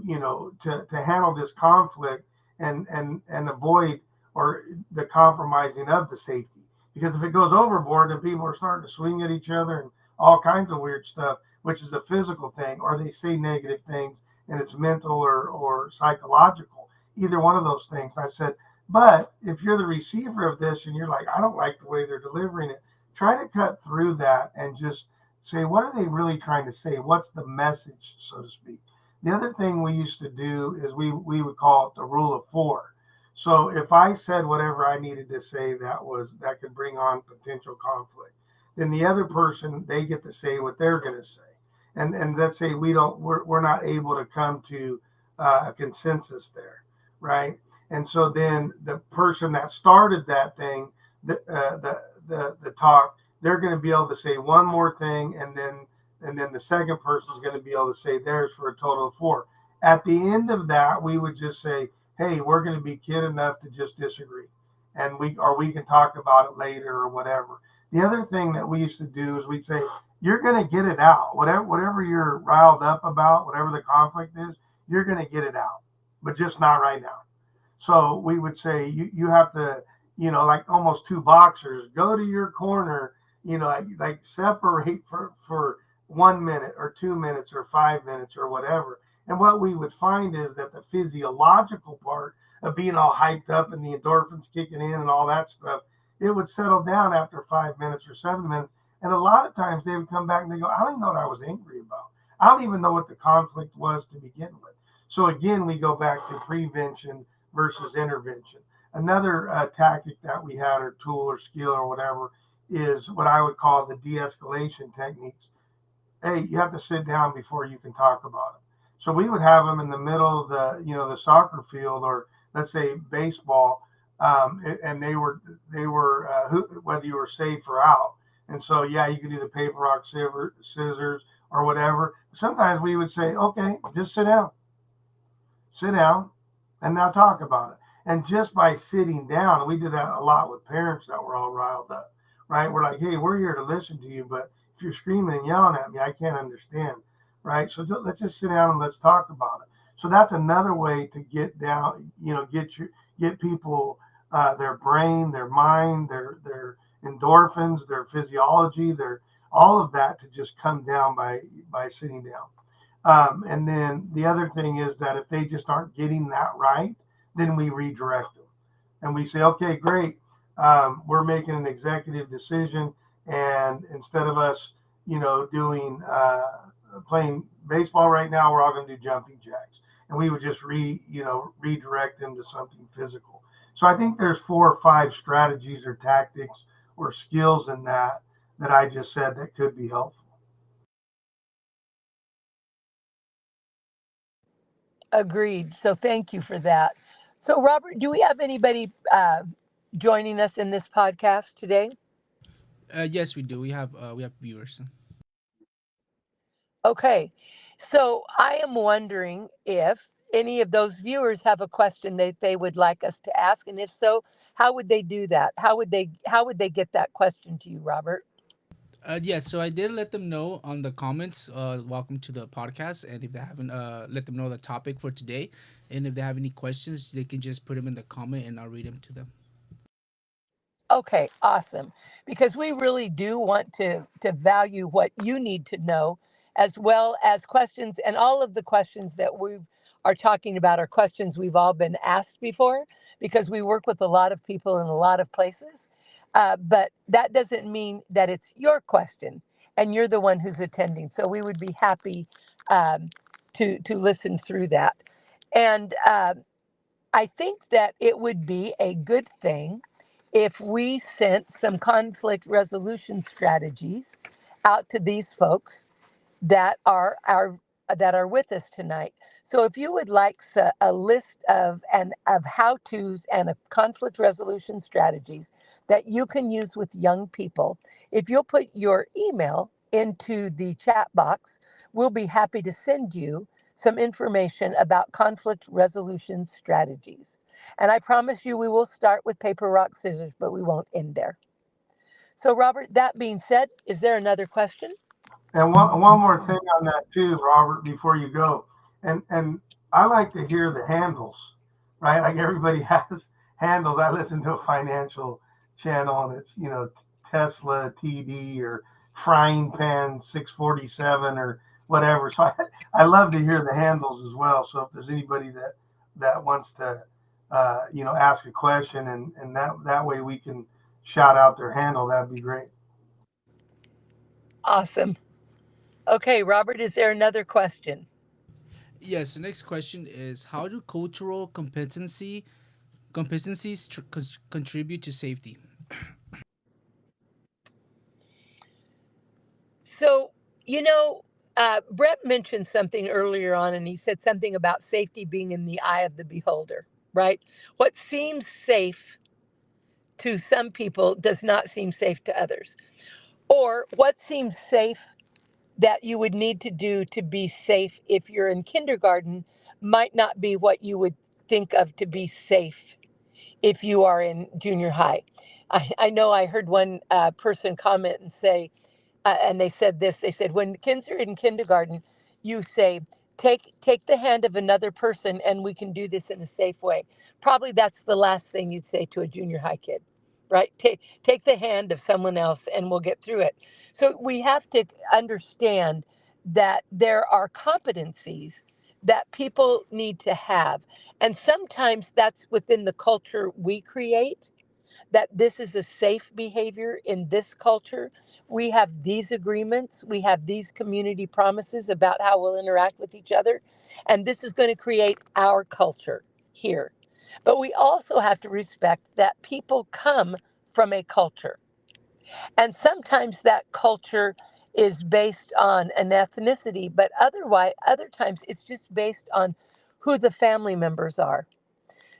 handle this conflict and avoid or the compromising of the safety. Because if it goes overboard, then people are starting to swing at each other and all kinds of weird stuff, which is a physical thing, or they say negative things and it's mental or psychological. Either one of those things. I said, but if you're the receiver of this and you're like, I don't like the way they're delivering it, try to cut through that and just say, what are they really trying to say? What's the message, so to speak? The other thing we used to do is we would call it the rule of four. So if I said whatever I needed to say that could bring on potential conflict, then the other person they get to say what they're going to say. And let's say we're not able to come to a consensus there, right? And so then the person that started that thing, the talk, they're going to be able to say one more thing, and then the second person is going to be able to say theirs for a total of four. At the end of that, we would just say, hey, we're going to be kid enough to just disagree, and we can talk about it later or whatever. The other thing that we used to do is we'd say, you're going to get it out, whatever you're riled up about, whatever the conflict is, you're going to get it out, but just not right now. So we would say you have to, like almost two boxers, go to your corner, like separate for 1 minute or 2 minutes or 5 minutes or whatever. And what we would find is that the physiological part of being all hyped up and the endorphins kicking in and all that stuff, it would settle down after 5 minutes or 7 minutes. And a lot of times they would come back and they go, I don't even know what I was angry about. I don't even know what the conflict was to begin with. So again, we go back to prevention versus intervention. Another tactic that we had, or tool or skill or whatever, is what I would call the de-escalation techniques. Hey, you have to sit down before you can talk about it. So we would have them in the middle of the soccer field, or let's say baseball, and they were whether you were safe or out. And so yeah, you could do the paper rock scissors or whatever. Sometimes we would say, okay, just sit down, and now talk about it. And just by sitting down, we did that a lot with parents that were all riled up, right? We're like, hey, we're here to listen to you, but if you're screaming and yelling at me, I can't understand, right? So let's just sit down and let's talk about it. So that's another way to get down, get people, their brain, their mind, their endorphins, their physiology, their all of that to just come down by sitting down. And then the other thing is that if they just aren't getting that right, then we redirect them and we say, okay, great. We're making an executive decision. And instead of us, doing, playing baseball right now, we're all going to do jumping jacks. And we would just redirect them to something physical. So I think there's 4 or 5 strategies or tactics or skills in that I just said that could be helpful. Agreed. So thank you for that. So, Robert, do we have anybody joining us in this podcast today? Yes, we do. We have viewers. Okay. So, I am wondering if any of those viewers have a question that they would like us to ask, and if so, how would they do that? How would they get that question to you, Robert? Yes, so I did let them know on the comments. Welcome to the podcast, and if they haven't, let them know the topic for today, and if they have any questions, they can just put them in the comment, and I'll read them to them. Okay, awesome. Because we really do want to value what you need to know, as well as questions, and all of the questions that we are talking about are questions we've all been asked before, because we work with a lot of people in a lot of places. But that doesn't mean that it's your question and you're the one who's attending. So we would be happy um, to listen through that. And I think that it would be a good thing if we sent some conflict resolution strategies out to these folks that are with us tonight. So if you would like a list of how tos and a conflict resolution strategies that you can use with young people, if you'll put your email into the chat box, we'll be happy to send you some information about conflict resolution strategies. And I promise you we will start with paper rock scissors, but we won't end there. So Robert, that being said, is there another question? And one more thing on that too, Robert, before you go. And I like to hear the handles, right? Like everybody has handles. I listen to a financial channel and it's, Tesla TD or frying pan 647 or whatever. So I love to hear the handles as well. So if there's anybody that wants to ask a question and that way we can shout out their handle, that'd be great. Awesome. Okay, Robert, is there another question? Yes, the next question is: how do cultural competencies contribute to safety? So, you know, Brett mentioned something earlier on, and he said something about safety being in the eye of the beholder, right? What seems safe to some people does not seem safe to others. Or what seems safe that you would need to do to be safe if you're in kindergarten might not be what you would think of to be safe if you are in junior high. I know I heard one person comment and say, and they said this. They said, when kids are in kindergarten, you say, take the hand of another person, and we can do this in a safe way. Probably that's the last thing you'd say to a junior high kid, right? Take the hand of someone else, and we'll get through it. So we have to understand that there are competencies that people need to have, and sometimes that's within the culture we create, that this is a safe behavior in this culture. We have these agreements, we have these community promises about how we'll interact with each other, and this is going to create our culture here. But we also have to respect that people come from a culture, and sometimes that culture is based on an ethnicity, but other times it's just based on who the family members are.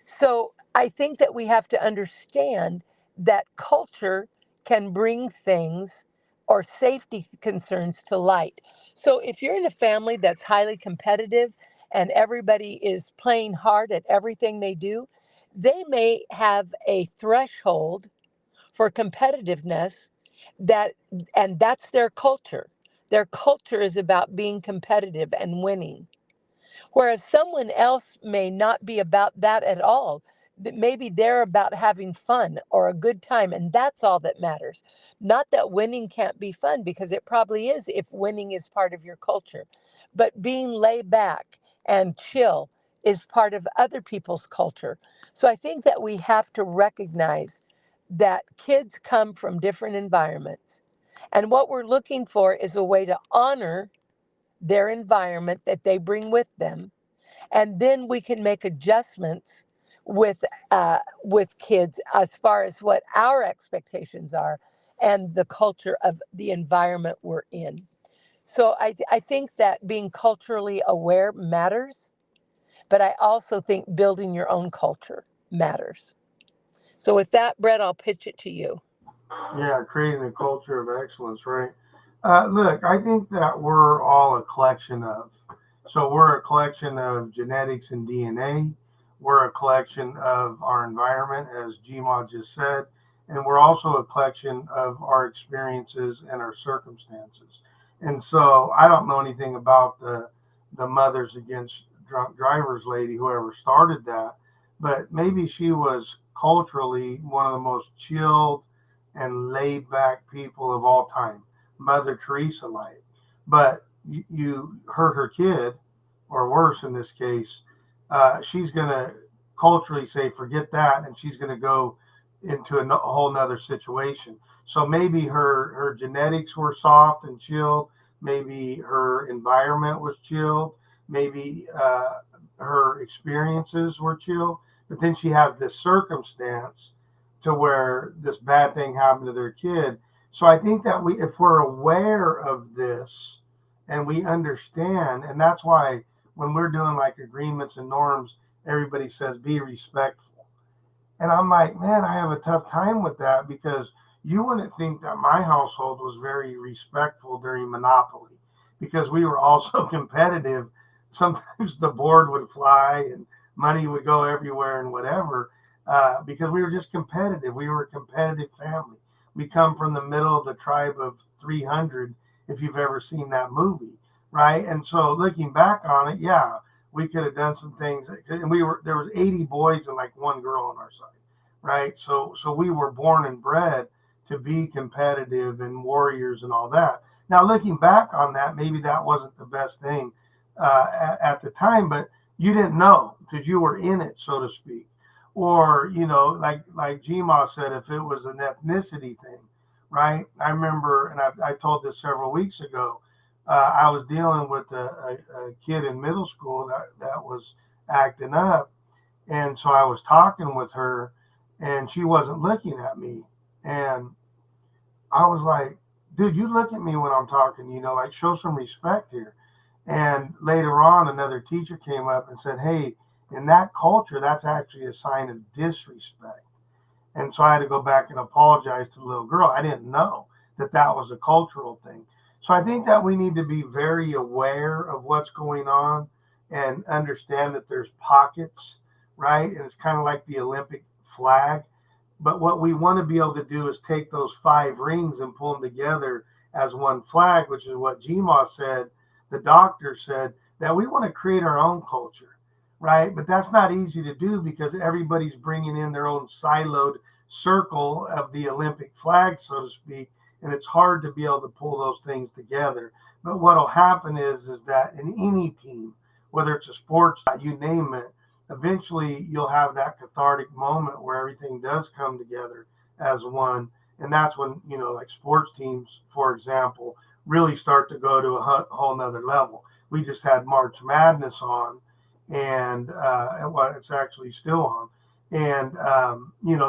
So I think that we have to understand that culture can bring things or safety concerns to light. So if you're in a family that's highly competitive and everybody is playing hard at everything they do, they may have a threshold for competitiveness that and that's their culture. Their culture is about being competitive and winning. Whereas someone else may not be about that at all. That maybe they're about having fun or a good time, and that's all that matters. Not that winning can't be fun, because it probably is if winning is part of your culture. But being laid back and chill is part of other people's culture. So I think that we have to recognize that kids come from different environments. And what we're looking for is a way to honor their environment that they bring with them, and then we can make adjustments with kids as far as what our expectations are and the culture of the environment we're in. So I think that being culturally aware matters, but I also think building your own culture matters. So with that, Brett, I'll pitch it to you. Yeah, creating a culture of excellence, right? Look, I think that we're all a collection of. So we're a collection of genetics and DNA. We're a collection of our environment, as Gma just said, and we're also a collection of our experiences and our circumstances. And so I don't know anything about the Mothers Against Drunk Drivers lady, whoever started that, but maybe she was culturally one of the most chilled and laid back people of all time, Mother Teresa like. But you hurt her kid, or worse in this case, she's going to culturally say, forget that, and she's going to go into a whole nother situation. So maybe her genetics were soft and chilled. Maybe her environment was chilled. Maybe her experiences were chilled. But then she has this circumstance to where this bad thing happened to their kid. So I think that if we're aware of this and we understand, and that's why when we're doing like agreements and norms, everybody says be respectful. And I'm like, man, I have a tough time with that because you wouldn't think that my household was very respectful during Monopoly because we were all so competitive. Sometimes the board would fly and money would go everywhere and whatever because we were just competitive. We were a competitive family. We come from the middle of the tribe of 300, if you've ever seen that movie, right? And so looking back on it, yeah, we could have done some things, and there was 80 boys and like one girl on our side, right? So we were born and bred to be competitive and warriors and all that. Now looking back on that, maybe that wasn't the best thing at the time, but you didn't know because you were in it, so to speak. Or like Gma said, if it was an ethnicity thing, right? I remember, and I told this several weeks ago. I was dealing with a kid in middle school that was acting up, and so I was talking with her, and she wasn't looking at me, and I was like, dude, you look at me when I'm talking, like show some respect here. And later on, another teacher came up and said, hey, in that culture, that's actually a sign of disrespect. And so I had to go back and apologize to the little girl. I didn't know that that was a cultural thing. So I think that we need to be very aware of what's going on and understand that there's pockets, right? And it's kind of like the Olympic flag. But what we want to be able to do is take those five rings and pull them together as one flag, which is what GMA said, the doctor said, that we want to create our own culture, right? But that's not easy to do because everybody's bringing in their own siloed circle of the Olympic flag, so to speak, and it's hard to be able to pull those things together. But what'll happen is that in any team, whether it's a sports, you name it, eventually you'll have that cathartic moment where everything does come together as one. And that's when, like sports teams, for example, really start to go to a whole nother level. We just had March Madness on, and well, it's actually still on. And,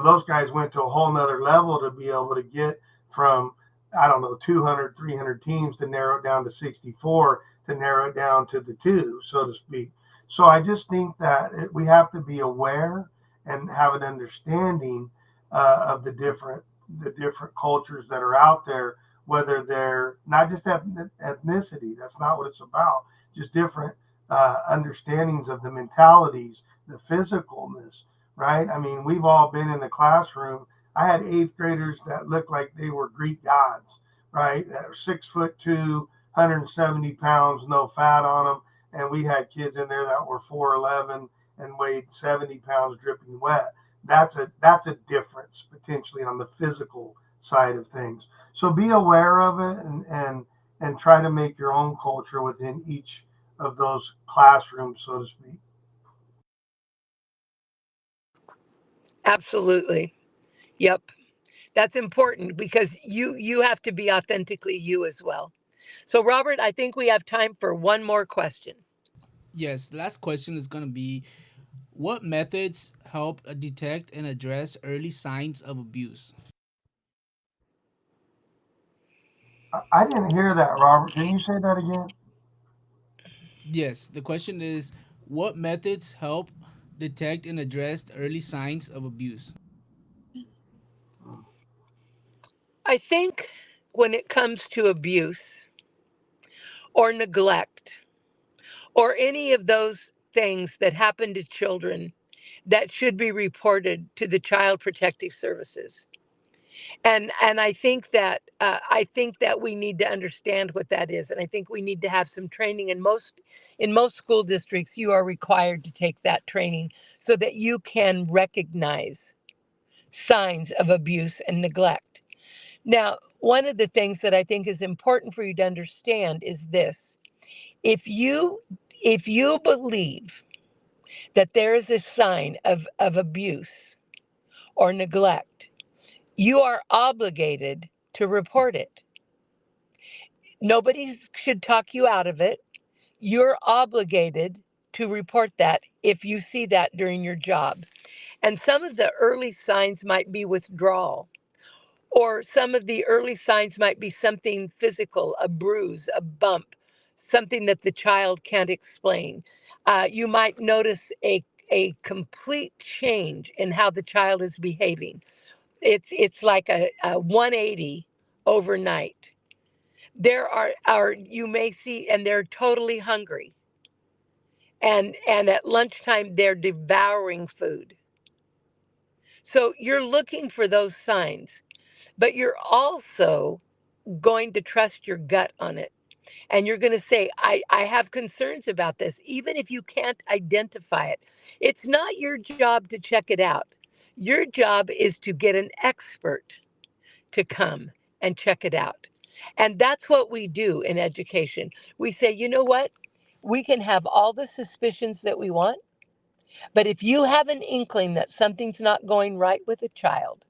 those guys went to a whole nother level to be able to get from, I don't know, 200, 300 teams to narrow it down to 64, to narrow it down to the two, so to speak. So I just think that we have to be aware and have an understanding of the different cultures that are out there, whether they're not just ethnicity. That's not what it's about. Just different understandings of the mentalities, the physicalness, right? I mean, we've all been in the classroom. I had eighth graders that looked like they were Greek gods, right? That were 6'2", 170 pounds, no fat on them. And we had kids in there that were 4'11" and weighed 70 pounds dripping wet. That's a difference potentially on the physical side of things. So be aware of it and try to make your own culture within each of those classrooms, so to speak. Absolutely. Yep. That's important because you have to be authentically you as well. So Robert, I think we have time for one more question. Yes, the last question is going to be, what methods help detect and address early signs of abuse? I didn't hear that, Robert. Can you say that again? Yes, the question is, what methods help detect and address the early signs of abuse? I think when it comes to abuse or neglect or any of those things that happen to children that should be reported to the Child Protective Services. And I think that we need to understand what that is, and I think we need to have some training. In most school districts, you are required to take that training so that you can recognize signs of abuse and neglect. Now, one of the things that I think is important for you to understand is this: if you if you believe that there is a sign of abuse or neglect, you are obligated to report it. Nobody should talk you out of it. You're obligated to report that if you see that during your job. And some of the early signs might be withdrawal, or some of the early signs might be something physical, a bruise, a bump, something that the child can't explain. You might notice a complete change in how the child is behaving. It's like a 180 overnight. There are you may see, and they're totally hungry, and at lunchtime they're devouring food. So you're looking for those signs, but you're also going to trust your gut on it, and you're going to say, I have concerns about this, even if you can't identify it. It's not your job to check it out. Your job is to get an expert to come and check it out. And that's what we do in education. We say, you know what? We can have all the suspicions that we want, but if you have an inkling that something's not going right with a child,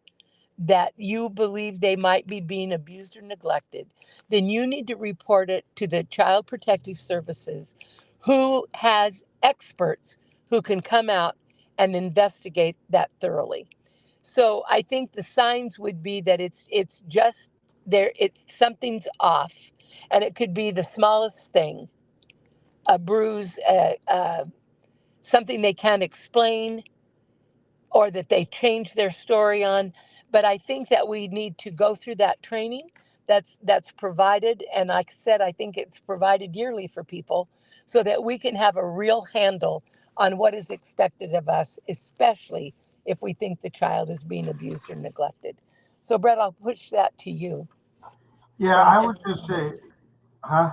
that you believe they might be being abused or neglected, then you need to report it to the Child Protective Services, who has experts who can come out and investigate that thoroughly. So I think the signs would be that it's just there, it's something's off, and it could be the smallest thing, a bruise, something they can't explain, or that they change their story on. But I think that we need to go through that training that's provided, and like I said, I think it's provided yearly for people, so that we can have a real handle on what is expected of us, especially if we think the child is being abused or neglected. So Brett, I'll push that to you Yeah, for any I would just comments. say, huh?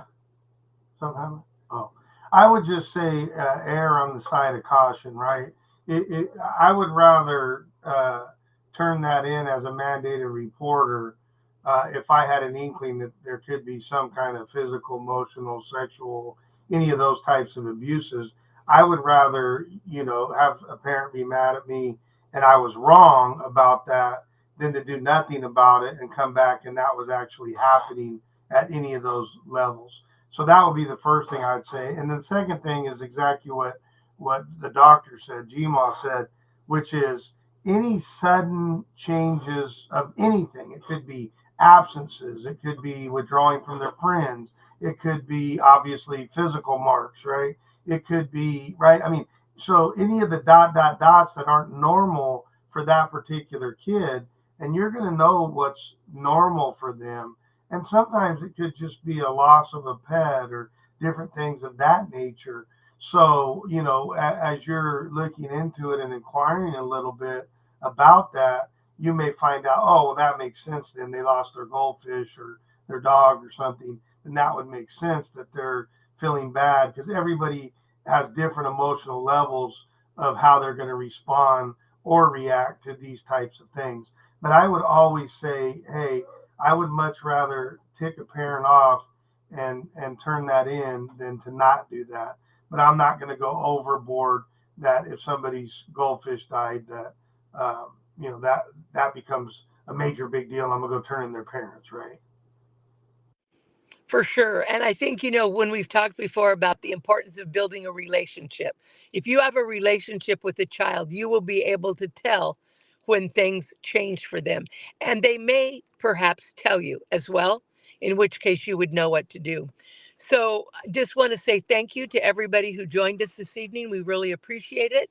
Somehow? Oh, I would just say err on the side of caution, right? I would rather turn that in as a mandated reporter if I had an inkling that there could be some kind of physical, emotional, sexual, any of those types of abuses. I would rather, have a parent be mad at me and I was wrong about that than to do nothing about it and come back and that was actually happening at any of those levels. So that would be the first thing I'd say. And then the second thing is exactly what the doctor said, GMA said, which is any sudden changes of anything. It could be absences, it could be withdrawing from their friends, it could be obviously physical marks, right? It could be, right? I mean, so any of the dots that aren't normal for that particular kid, and you're going to know what's normal for them, and sometimes it could just be a loss of a pet or different things of that nature. So, as you're looking into it and inquiring a little bit about that, you may find out, oh, well, that makes sense. Then they lost their goldfish or their dog or something. And that would make sense that they're feeling bad because everybody has different emotional levels of how they're going to respond or react to these types of things. But I would always say, hey, I would much rather tick a parent off and turn that in than to not do that. But I'm not going to go overboard that if somebody's goldfish died, that that becomes a major big deal. I'm gonna go turn in their parents, right? For sure. And I think, when we've talked before about the importance of building a relationship, if you have a relationship with a child, you will be able to tell when things change for them. And they may perhaps tell you as well, in which case you would know what to do. So I just want to say thank you to everybody who joined us this evening. We really appreciate it.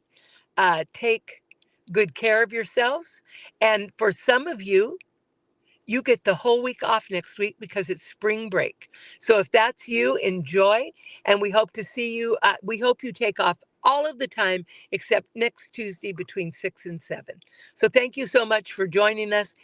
Take good care of yourselves. And for some of you, you get the whole week off next week because it's spring break. So if that's you, enjoy. And we hope to see you. We hope you take off all of the time except next Tuesday between 6 and 7. So thank you so much for joining us.